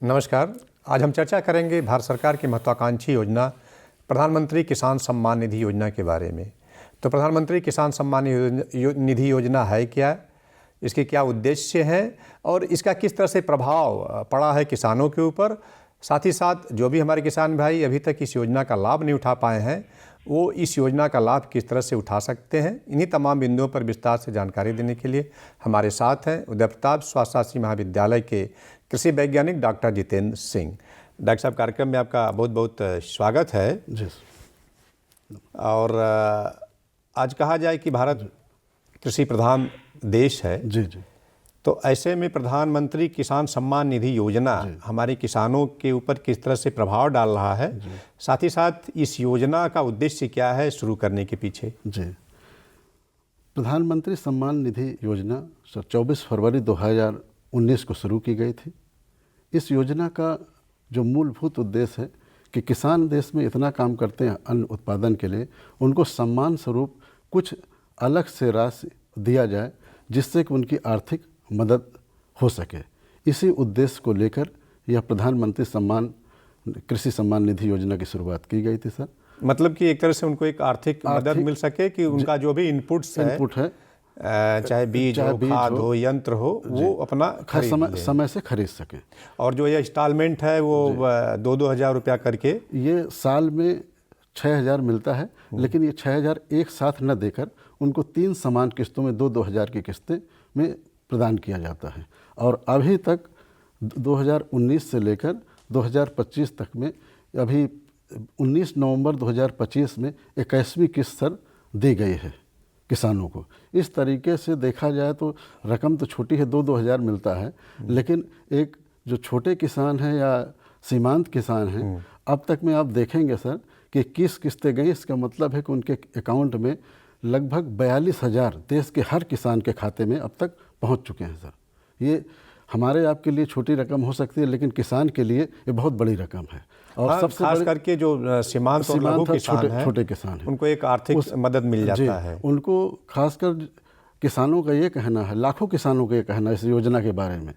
नमस्कार। आज हम चर्चा करेंगे भारत सरकार की महत्वाकांक्षी योजना प्रधानमंत्री किसान सम्मान निधि योजना के बारे में। तो प्रधानमंत्री किसान सम्मान निधि योजना है क्या, इसके क्या उद्देश्य हैं और इसका किस तरह से प्रभाव पड़ा है किसानों के ऊपर। साथ ही साथ जो भी हमारे किसान भाई अभी तक इस योजना का लाभ नहीं उठा पाए हैं वो इस योजना का लाभ किस तरह से उठा सकते हैं। इन्हीं तमाम बिंदुओं पर विस्तार से जानकारी देने के लिए हमारे साथ हैं उदय प्रताप स्वास्थ्य महाविद्यालय के कृषि वैज्ञानिक डॉक्टर जितेंद्र सिंह। डॉक्टर साहब, कार्यक्रम में आपका बहुत बहुत स्वागत है जी। और आज कहा जाए कि भारत कृषि प्रधान देश है। जी जी। तो ऐसे में प्रधानमंत्री किसान सम्मान निधि योजना हमारे किसानों के ऊपर किस तरह से प्रभाव डाल रहा है, साथ ही साथ इस योजना का उद्देश्य क्या है शुरू करने के पीछे। जी, प्रधानमंत्री सम्मान निधि योजना 24 फरवरी 2019 को शुरू की गई थी। इस योजना का जो मूलभूत उद्देश्य है कि किसान देश में इतना काम करते हैं अन्न उत्पादन के लिए, उनको सम्मान स्वरूप कुछ अलग से राशि दिया जाए जिससे कि उनकी आर्थिक मदद हो सके। इसी उद्देश्य को लेकर यह प्रधानमंत्री कृषि सम्मान निधि योजना की शुरुआत की गई थी सर। मतलब कि एक तरह से उनको एक आर्थिक मदद मिल सके कि उनका जो भी इनपुट है चाहे बीज हो, खाद हो, यंत्र हो, वो अपना समय से खरीद सके। और जो ये इंस्टॉलमेंट है वो 2-2 हज़ार रुपया करके, ये साल में 6,000 मिलता है, लेकिन ये 6,000 एक साथ न देकर उनको 3 समान किस्तों में 2-2 हज़ार की किस्तें में प्रदान किया जाता है। और अभी तक 2019 से लेकर 2025 तक में अभी 19 नवंबर 2025 में 21वीं किस्त सर दी गई है किसानों को। इस तरीके से देखा जाए तो रकम तो छोटी है, 2-2 हज़ार मिलता है, लेकिन एक जो छोटे किसान हैं या सीमांत किसान हैं, अब तक में आप देखेंगे सर कि 21 किस्तें गई। इसका मतलब है कि उनके अकाउंट में लगभग 42,000 देश के हर किसान के खाते में अब तक पहुंच चुके हैं सर। ये हमारे आपके लिए छोटी रकम हो सकती है, लेकिन किसान के लिए ये बहुत बड़ी रकम है। और सबसे खास करके जो सीमांत और लघु किसान हैं, छोटे किसान हैं, उनको एक आर्थिक मदद मिल जाता है। उनको खासकर किसानों का ये कहना है, लाखों किसानों का ये कहना है इस योजना के बारे में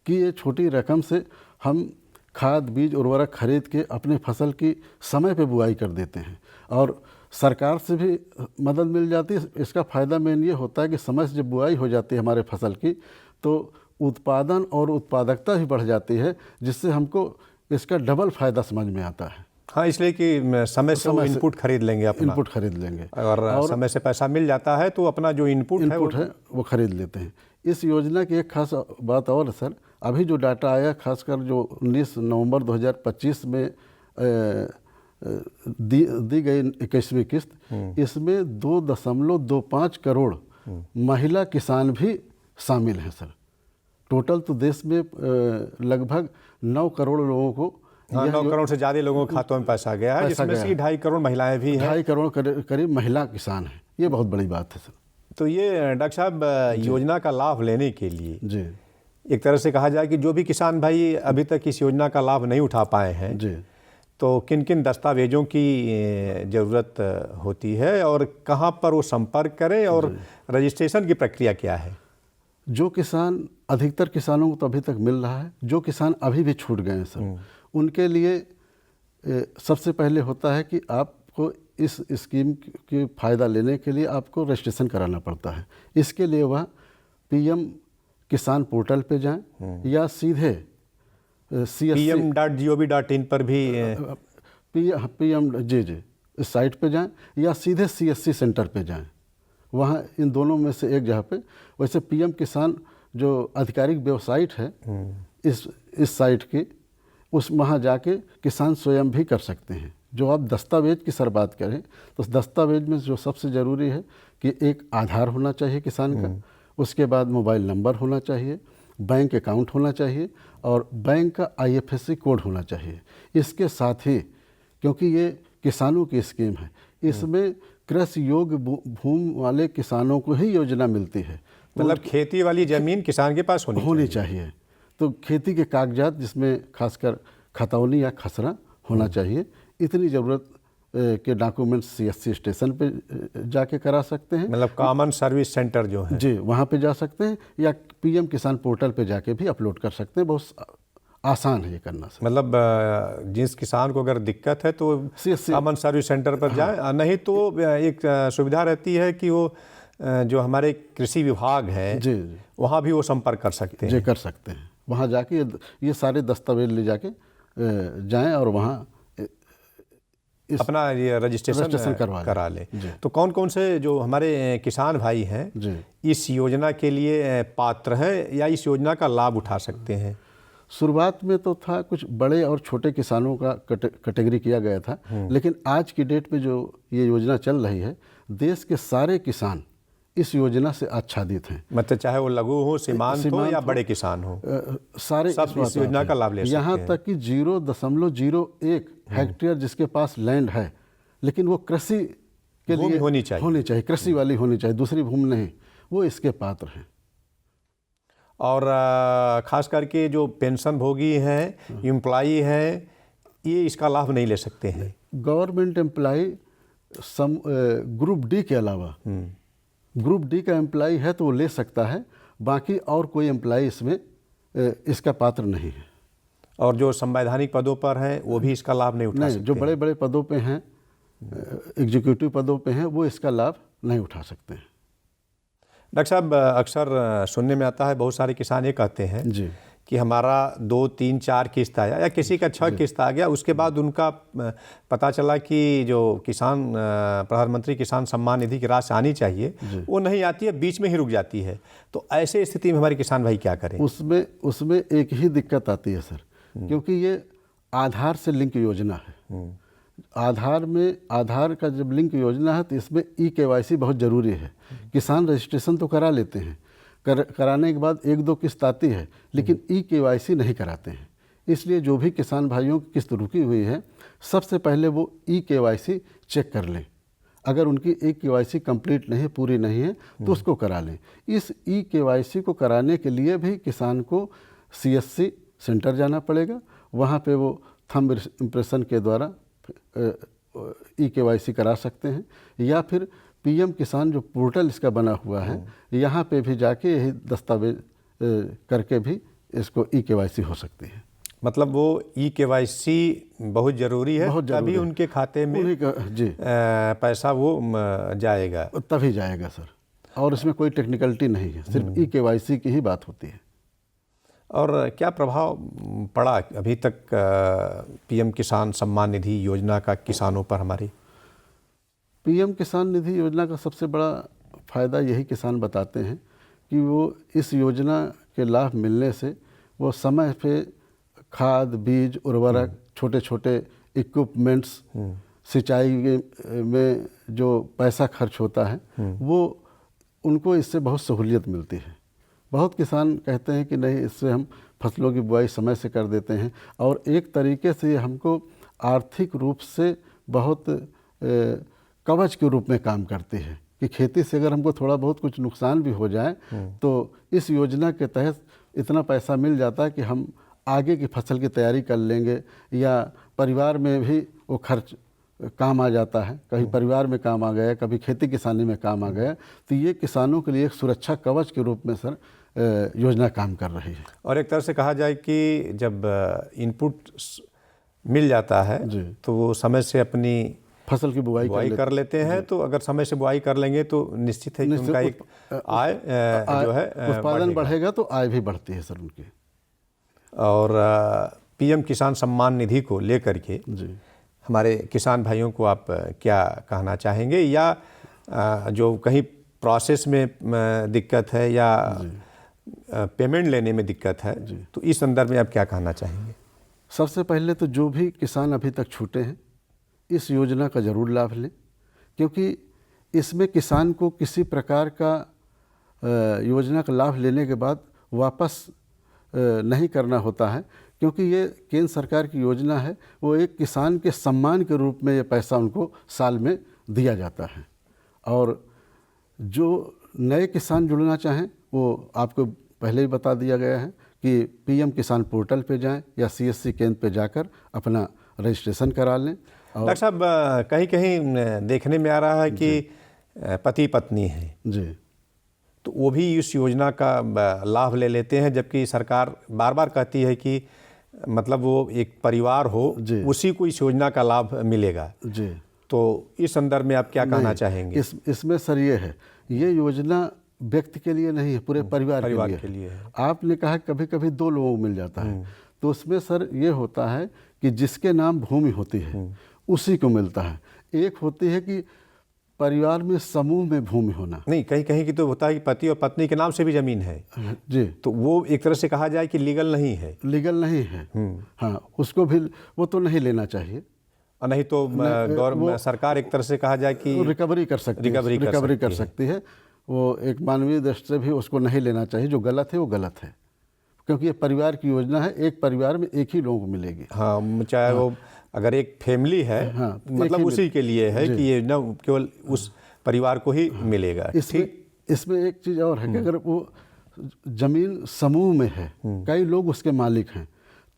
कि ये छोटी रकम से हम खाद बीज उर्वरक खरीद के अपने फसल की समय पे बुआई कर देते हैं और सरकार से भी मदद मिल जाती है। इसका फ़ायदा मेन ये होता है कि समय से जब बुआई हो जाती है हमारे फसल की, तो उत्पादन और उत्पादकता भी बढ़ जाती है, जिससे हमको इसका डबल फ़ायदा समझ में आता है। हाँ, इसलिए कि समय से वो इनपुट खरीद लेंगे, इनपुट खरीद लेंगे और समय से पैसा मिल जाता है तो अपना जो इनपुट है वो खरीद लेते हैं। इस योजना की एक खास बात और सर, अभी जो डाटा आया खासकर जो 19 नवंबर 2025 में दी गई 21वीं किस्त, इसमें 2.25 करोड़ महिला किसान भी शामिल हैं सर। टोटल तो देश में लगभग 9 करोड़ लोगों को, 9 करोड़ से ज़्यादा लोगों के खातों में पैसा गया है, जिसमें से 2.5 करोड़ महिलाएं भी हैं। 2.5 करोड़ करीब महिला किसान हैं। ये बहुत बड़ी बात है सर। तो ये डॉक्टर साहब, योजना का लाभ लेने के लिए जी, एक तरह से कहा जाए कि जो भी किसान भाई अभी तक इस योजना का लाभ नहीं उठा पाए हैं जी, तो किन किन दस्तावेजों की ज़रूरत होती है और कहाँ पर वो संपर्क करें और रजिस्ट्रेशन की प्रक्रिया क्या है। जो किसान, अधिकतर किसानों को तो अभी तक मिल रहा है, जो किसान अभी भी छूट गए हैं सर, उनके लिए सबसे पहले होता है कि आपको इस स्कीम की फ़ायदा लेने के लिए आपको रजिस्ट्रेशन कराना पड़ता है। इसके लिए वह PM किसान पोर्टल पे जाएं या सीधे pm.gov.in पर भी PM इस साइट पे जाएं या सीधे CSC सेंटर पे जाएं। वहाँ इन दोनों में से एक जगह पे, वैसे PM किसान जो आधिकारिक वेबसाइट है इस साइट की, वहाँ जाके किसान स्वयं भी कर सकते हैं। जो आप दस्तावेज की सर बात करें तो दस्तावेज में जो सबसे ज़रूरी है कि एक आधार होना चाहिए किसान का, उसके बाद मोबाइल नंबर होना चाहिए, बैंक अकाउंट होना चाहिए और बैंक का IFSC कोड होना चाहिए। इसके साथ ही, क्योंकि ये किसानों की स्कीम है, इसमें कृषि योग्य भूमि वाले किसानों को ही योजना मिलती है। मतलब खेती वाली ज़मीन किसान के पास होनी चाहिए। तो खेती के कागजात, जिसमें खासकर खतौनी या खसरा होना चाहिए, इतनी ज़रूरत के डॉक्यूमेंट्स CSC स्टेशन पे जाके करा सकते हैं। मतलब कॉमन सर्विस सेंटर जो है जी, वहाँ पे जा सकते हैं या PM किसान पोर्टल पे जाके भी अपलोड कर सकते हैं। बहुत आसान है ये करना सर। मतलब जिस किसान को अगर दिक्कत है तो CSC कॉमन सर्विस सेंटर पर जाए, नहीं तो एक सुविधा रहती है कि वो जो हमारे कृषि विभाग है जी जी वहाँ भी वो संपर्क कर सकते हैं। जी कर सकते हैं। वहाँ जाके ये सारे दस्तावेज ले जाके जाएं और वहाँ अपना ये रजिस्ट्रेशन करा लें। तो कौन कौन से जो हमारे किसान भाई हैं जी इस योजना के लिए पात्र हैं या इस योजना का लाभ उठा सकते हैं? शुरुआत में तो था कुछ बड़े और छोटे किसानों का कैटेगरी किया गया था, लेकिन आज की डेट में जो ये योजना चल रही है, देश के सारे किसान इस योजना से आच्छादित हैं। मतलब चाहे वो लघु हो, सीमांत हो या बड़े किसान हो, सारे सब इस योजना का लाभ ले सकते हैं। यहाँ तक कि 0.01 हेक्टेयर जिसके पास लैंड है, लेकिन वो कृषि के लिए होनी चाहिए, कृषि वाली होनी चाहिए, दूसरी भूमि नहीं, वो इसके पात्र हैं। और खास करके जो पेंशन भोगी हैं, एम्प्लॉई हैं, ये इसका लाभ नहीं ले सकते हैं। गवर्नमेंट एम्प्लॉई ग्रुप डी के अलावा ग्रुप डी का एम्प्लॉई है तो वो ले सकता है, बाकी और कोई एम्प्लॉई इसमें इसका पात्र नहीं है। और जो संवैधानिक पदों पर हैं वो भी इसका लाभ नहीं उठा सकते? जो बड़े बड़े पदों पे हैं, एग्जीक्यूटिव पदों पे हैं, वो इसका लाभ नहीं उठा सकते हैं। डॉक्टर साहब, अक्सर सुनने में आता है, बहुत सारे किसान ये कहते हैं जी कि हमारा 2, 3, 4 किस्त आया या किसी का 6 किस्त आ गया, उसके बाद उनका पता चला कि जो किसान प्रधानमंत्री किसान सम्मान निधि की राशि आनी चाहिए वो नहीं आती है, बीच में ही रुक जाती है। तो ऐसे स्थिति में हमारे किसान भाई क्या करें? उसमें एक ही दिक्कत आती है सर, क्योंकि ये आधार से लिंक योजना है। आधार का जब लिंक योजना है तो इसमें KYC बहुत ज़रूरी है। किसान रजिस्ट्रेशन तो करा लेते हैं, कराने के बाद 1-2 किस्त आती है, लेकिन KYC नहीं कराते हैं। इसलिए जो भी किसान भाइयों की किस्त रुकी हुई है, सबसे पहले वो KYC चेक कर लें। अगर उनकी KYC कंप्लीट नहीं, पूरी नहीं है, तो उसको करा लें। इस KYC को कराने के लिए भी किसान को CSC सेंटर जाना पड़ेगा। वहाँ पे वो थंब इम्प्रेशन के द्वारा KYC करा सकते हैं, या फिर PM किसान जो पोर्टल इसका बना हुआ है, यहाँ पे भी जाके यही दस्तावेज करके भी इसको KYC हो सकती है। मतलब वो KYC बहुत ज़रूरी है, तभी उनके खाते में जी पैसा वो जाएगा, तभी जाएगा सर। और इसमें कोई टेक्निकलिटी नहीं है, सिर्फ KYC की ही बात होती है। और क्या प्रभाव पड़ा अभी तक PM किसान सम्मान निधि योजना का किसानों पर हमारी? PM किसान निधि योजना का सबसे बड़ा फ़ायदा यही किसान बताते हैं कि वो इस योजना के लाभ मिलने से वो समय पे खाद, बीज, उर्वरक, छोटे छोटे इक्विपमेंट्स, सिंचाई में जो पैसा खर्च होता है, वो उनको इससे बहुत सहूलियत मिलती है। बहुत किसान कहते हैं कि नहीं, इससे हम फसलों की बुआई समय से कर देते हैं, और एक तरीके से हमको आर्थिक रूप से बहुत कवच के रूप में काम करती है कि खेती से अगर हमको थोड़ा बहुत कुछ नुकसान भी हो जाए तो इस योजना के तहत इतना पैसा मिल जाता है कि हम आगे की फसल की तैयारी कर लेंगे, या परिवार में भी वो खर्च काम आ जाता है। कभी परिवार में काम आ गया, कभी खेती किसानी में काम आ गया, तो ये किसानों के लिए एक सुरक्षा कवच के रूप में सर योजना काम कर रही है। और एक तरह से कहा जाए कि जब इनपुट मिल जाता है तो वो समय से अपनी फसल की बुआई कर लेते हैं। तो अगर समय से बुआई कर लेंगे तो निश्चित है कि उनका एक आय जो है उत्पादन बढ़ेगा, तो आय भी बढ़ती है सर उनकी। और PM किसान सम्मान निधि को लेकर के जी हमारे किसान भाइयों को आप क्या कहना चाहेंगे, या जो कहीं प्रोसेस में दिक्कत है या पेमेंट लेने में दिक्कत है, तो इस संदर्भ में आप क्या कहना चाहेंगे? सबसे पहले तो जो भी किसान अभी तक छूटे हैं, इस योजना का ज़रूर लाभ लें, क्योंकि इसमें किसान को किसी प्रकार का योजना का लाभ लेने के बाद वापस नहीं करना होता है, क्योंकि ये केंद्र सरकार की योजना है। वो एक किसान के सम्मान के रूप में ये पैसा उनको साल में दिया जाता है। और जो नए किसान जुड़ना चाहें, वो आपको पहले ही बता दिया गया है कि PM किसान पोर्टल पे जाएं या CSC केंद्र पे जाकर अपना रजिस्ट्रेशन करा लें। डॉक्टर साहब, कहीं कहीं देखने में आ रहा है कि पति पत्नी हैं जी, तो वो भी इस योजना का लाभ ले लेते हैं, जबकि सरकार बार बार कहती है कि मतलब वो एक परिवार हो जी। उसी को इस योजना का लाभ मिलेगा। जी। तो इस संदर्भ में आप क्या कहना चाहेंगे? इसमें सर ये है, ये योजना व्यक्ति के लिए नहीं है, पूरे परिवार के लिए है। आपने कहा कभी कभी 2 लोगों को मिल जाता है, तो उसमें सर ये होता है कि जिसके नाम भूमि होती है उसी को मिलता है। एक होती है कि परिवार में समूह में भूमि होना। नहीं, कहीं कहीं की तो होता है कि पति और पत्नी के नाम से भी जमीन है जी, तो वो एक तरह से कहा जाए कि लीगल नहीं है। लीगल नहीं है। हाँ, उसको भी वो तो नहीं लेना चाहिए, और नहीं तो गवर्नमेंट सरकार एक तरह से कहा जाए कि रिकवरी कर सकती है, रिकवरी कर सकती है। वो एक मानवीय दृष्टि से भी उसको नहीं लेना चाहिए, जो गलत है वो गलत है, क्योंकि ये परिवार की योजना है, एक परिवार में एक ही लोगों को मिलेगी। हाँ, चाहे वो अगर एक फैमिली है, हाँ, मतलब उसी के लिए है कि ये योजना केवल उस परिवार को ही मिलेगा। इसमें एक चीज़ और है कि अगर वो जमीन समूह में है, कई लोग उसके मालिक हैं,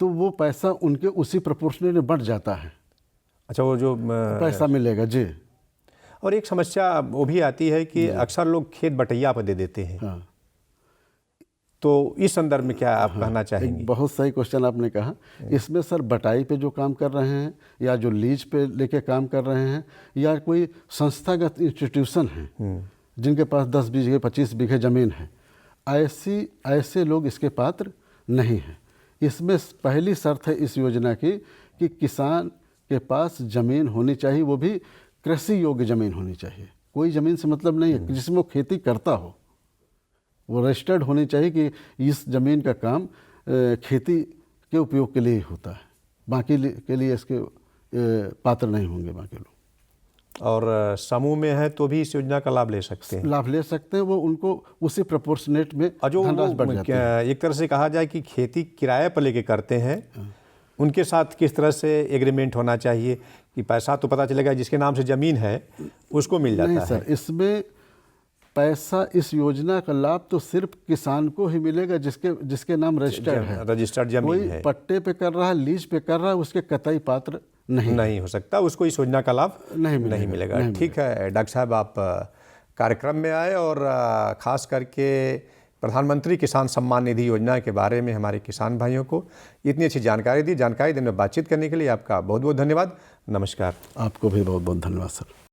तो वो पैसा उनके उसी प्रोपोर्शनल में बढ़ जाता है। अच्छा, वो जो पैसा मिलेगा। जी। और एक समस्या वो भी आती है कि अक्सर लोग खेत बटैया पर दे देते हैं। हाँ। तो इस संदर्भ में क्या आप कहना चाहेंगे? एक बहुत सही क्वेश्चन आपने कहा। इसमें सर बटाई पे जो काम कर रहे हैं, या जो लीज पे लेके काम कर रहे हैं, या कोई संस्थागत इंस्टीट्यूशन है जिनके पास 10 बीघे 25 बीघे ज़मीन है, ऐसे लोग इसके पात्र नहीं हैं। इसमें पहली शर्त है इस योजना की कि किसान के पास ज़मीन होनी चाहिए, वो भी कृषि योग्य ज़मीन होनी चाहिए। कोई ज़मीन से मतलब नहीं है जिसमें वो खेती करता हो, वो रजिस्टर्ड होनी चाहिए कि इस ज़मीन का काम खेती के उपयोग के लिए ही होता है, बाकी के लिए इसके पात्र नहीं होंगे बाकी लोग। और समूह में है तो भी इस योजना का लाभ ले सकते हैं? लाभ ले सकते हैं, वो उनको उसी प्रोपोर्शनेट में धनराशि बढ़ जाती है। एक तरह से कहा जाए कि खेती किराए पर लेके करते हैं, उनके साथ किस तरह से एग्रीमेंट होना चाहिए कि पैसा तो पता चलेगा जिसके नाम से ज़मीन है उसको मिल जाता है? नहीं सर, इसमें पैसा, इस योजना का लाभ तो सिर्फ किसान को ही मिलेगा जिसके नाम रजिस्टर्ड जमीन है। कोई पट्टे पे कर रहा है, लीज पे कर रहा है, उसके कतई पात्र नहीं हो सकता, उसको इस योजना का लाभ नहीं मिलेगा। ठीक है डॉक्टर साहब, आप कार्यक्रम में आए और ख़ास करके प्रधानमंत्री किसान सम्मान निधि योजना के बारे में हमारे किसान भाइयों को इतनी अच्छी जानकारी दी। जानकारी देने में बातचीत करने के लिए आपका बहुत बहुत धन्यवाद। नमस्कार। आपको भी बहुत बहुत धन्यवाद सर।